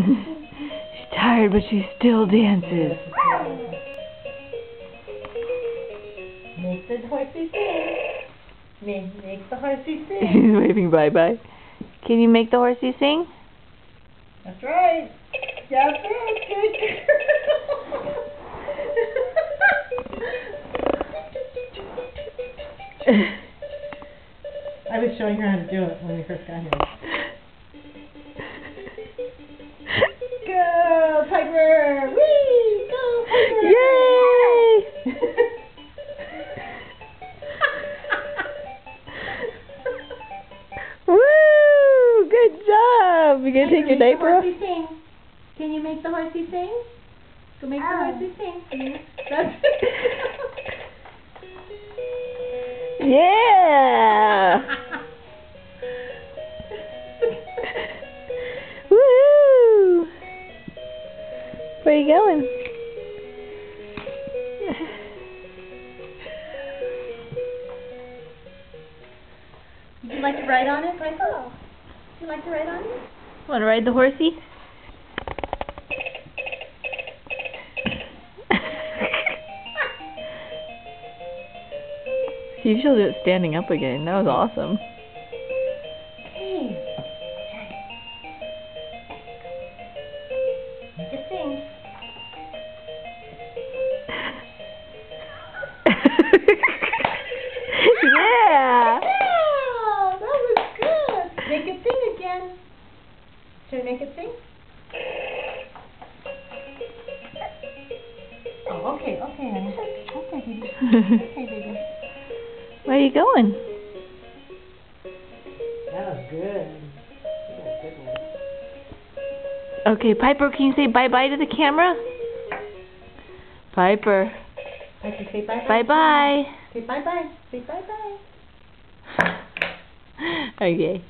She's tired, but she still dances. Make the horsey sing. Make the horsey sing. She's waving bye-bye. Can you make the horsey sing? That's right. That's it. Good. I was showing her how to do it when we first got here. Go, Piper! Whee! Go, Piper! Yay! Woo! Good job! You gonna take your diaper off? Sing. Can you make the horsey sing? Go make the horsey sing. That's Yeah! Woo! Where are you going? Would you like to ride on it, Piper? Would you like to ride on it? Want to ride the horsey? You should do it standing up again. That was awesome. Hey. Make it sing. Yeah! Wow, that was good. Make it sing again. Should I make it sing? Oh, okay, honey. Okay, baby. Okay, baby. Where are you going? That was good. That was a good one. Okay, Piper, can you say bye-bye to the camera? Piper. Piper, say bye-bye. Bye-bye. Say bye-bye. Say bye-bye. Okay.